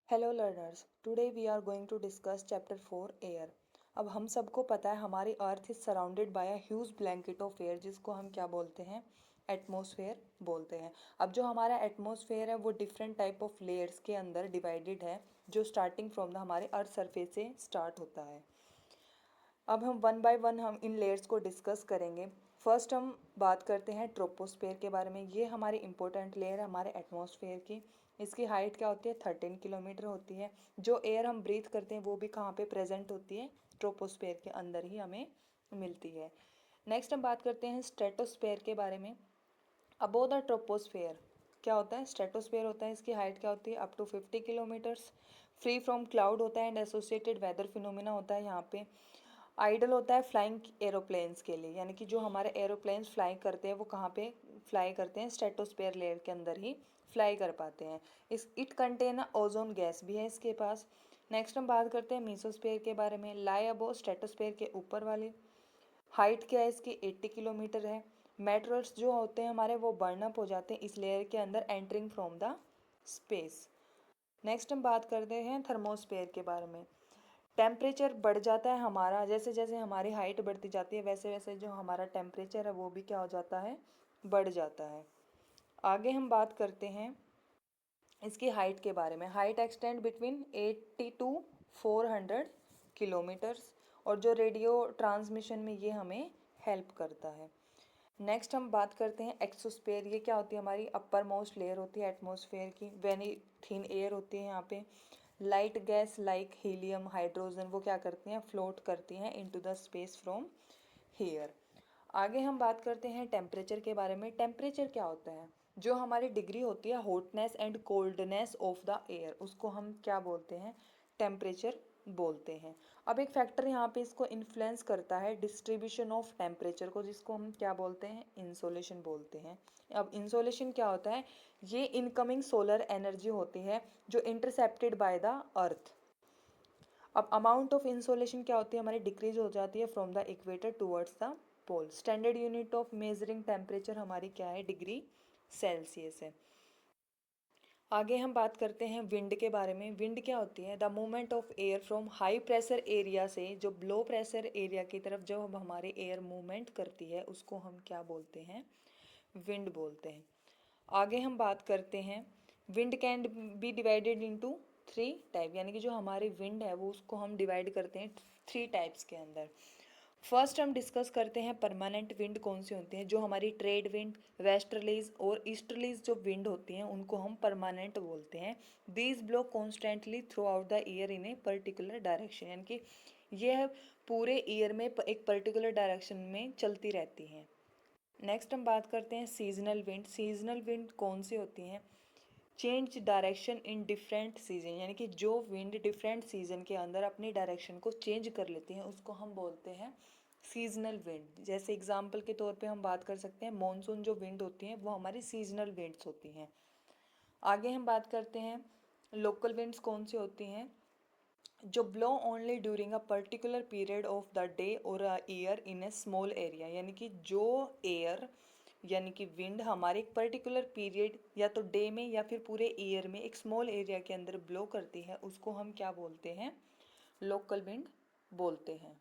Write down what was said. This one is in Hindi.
Hello learners, today we are going to discuss chapter 4 air. अब हम सबको पता है हमारी earth is surrounded by a huge blanket of air, जिसको हम क्या बोलते हैं, एटमॉस्फेयर बोलते हैं। अब जो हमारा एटमॉस्फेयर है वो डिफरेंट टाइप ऑफ लेयर्स के अंदर डिवाइडेड है, जो स्टार्टिंग फ्रॉम द हमारे अर्थ सरफेस से स्टार्ट होता है। अब हम वन बाय वन हम इन लेयर्स को डिस्कस करेंगे। फर्स्ट हम बात करते हैं ट्रोपोस्फेयर के बारे में। ये हमारी इंपॉर्टेंट लेयर है हमारे एटमॉस्फेयर की। इसकी हाइट क्या होती है, 13 किलोमीटर होती है। जो एयर हम ब्रीथ करते हैं वो भी कहाँ पे प्रेजेंट होती है, ट्रोपोस्फेयर के अंदर ही हमें मिलती है। नेक्स्ट हम बात करते हैं स्ट्रेटोस्फेयर के बारे में। अबोव द ट्रोपोस्फेयर क्या होता है, स्ट्रेटोस्फेयर होता है। इसकी हाइट क्या होती है, up to 50 kilometres. Free from cloud होता है एंड एसोसिएटेड वेदर फिनोमिना होता है यहाँ पे। आइडल होता है फ्लाइंग एरोप्लेन्स के लिए, यानी कि जो हमारे एरोप्लेन्स फ्लाई करते हैं वो कहाँ पे फ्लाई करते हैं, स्ट्रेटोस्फेयर लेयर के अंदर ही फ्लाई कर पाते हैं। इस इट कंटेन ओजोन गैस भी है इसके पास। नेक्स्ट हम बात करते हैं मीसोस्फेयर के बारे में। लाई अबो स्ट्रेटोस्फेयर के ऊपर वाली। हाइट क्या है इसकी, 80 किलोमीटर है। मेटेरियल्स जो होते हैं हमारे वो बर्न अप हो जाते हैं इस लेयर के अंदर entering from the space. Next हम बात करते हैं थर्मोस्फेयर के बारे में। टेम्परेचर बढ़ जाता है हमारा, जैसे जैसे हमारी हाइट बढ़ती जाती है वैसे वैसे जो हमारा टेम्परेचर है वो भी क्या हो जाता है, बढ़ जाता है। आगे हम बात करते हैं इसकी हाइट के बारे में। Height extend between 80 to 400 kilometres, और जो रेडियो ट्रांसमिशन में ये हमें हेल्प करता है। नेक्स्ट हम बात करते हैं एक्सोस्फेयर। ये क्या होती है, हमारी अपर मोस्ट लेयर होती है एटमॉस्फेयर की। वेरी थिन एयर होती है यहाँ पे। Light gas like helium hydrogen वो क्या करती हैं, फ्लोट करती हैं into the space from here. आगे हम बात करते हैं टेम्परेचर के बारे में। टेम्परेचर क्या होता है, जो हमारी डिग्री होती है hotness and coldness of the air, उसको हम क्या बोलते हैं, टेम्परेचर बोलते हैं। अब एक फैक्टर यहाँ पे इसको इन्फ्लुएंस करता है डिस्ट्रीब्यूशन ऑफ टेम्परेचर को, जिसको हम क्या बोलते हैं, इंसोलेशन बोलते हैं। अब इंसोलेशन क्या होता है, ये इनकमिंग सोलर एनर्जी होती है जो इंटरसेप्टेड बाय द अर्थ। अब अमाउंट ऑफ इंसोलेशन क्या होती है, हमारी डिक्रीज हो जाती है from the equator towards the pole. Standard unit of measuring temperature हमारी क्या है, डिग्री सेल्सियस है। आगे हम बात करते हैं विंड के बारे में। विंड क्या होती है, the movement of air from high pressure area से जो लो प्रेशर एरिया की तरफ जब हमारे एयर मूवमेंट करती है उसको हम क्या बोलते हैं, विंड बोलते हैं। आगे हम बात करते हैं wind can be divided into 3 type, यानी कि जो हमारी विंड है वो उसको हम डिवाइड करते हैं 3 टाइप्स के अंदर। फर्स्ट हम डिस्कस करते हैं परमानेंट विंड कौन सी होती हैं। जो हमारी ट्रेड विंड, वेस्टर्लीज और ईस्टर्लीज जो विंड होती हैं उनको हम परमानेंट बोलते हैं। These blow constantly through out the year in a particular direction, यानी कि यह पूरे ईयर में एक पर्टिकुलर डायरेक्शन में चलती रहती हैं। नेक्स्ट हम बात करते हैं सीजनल विंड। सीजनल विंड कौन सी होती हैं, change direction in different season, यानी कि जो विंड डिफरेंट सीजन के अंदर अपनी डायरेक्शन को चेंज कर लेती हैं उसको हम बोलते हैं सीजनल विंड। जैसे एग्जांपल के तौर पे हम बात कर सकते हैं मॉनसून जो विंड होती हैं वो हमारी सीजनल विंड्स होती हैं। आगे हम बात करते हैं लोकल विंड्स कौन सी होती हैं, जो blow only during a particular period of the day or a year in a small area, यानी कि जो एयर यानी कि विंड हमारे एक पर्टिकुलर पीरियड या तो डे में या फिर पूरे ईयर में एक स्मॉल एरिया के अंदर ब्लो करती है उसको हम क्या बोलते हैं, लोकल विंड बोलते हैं।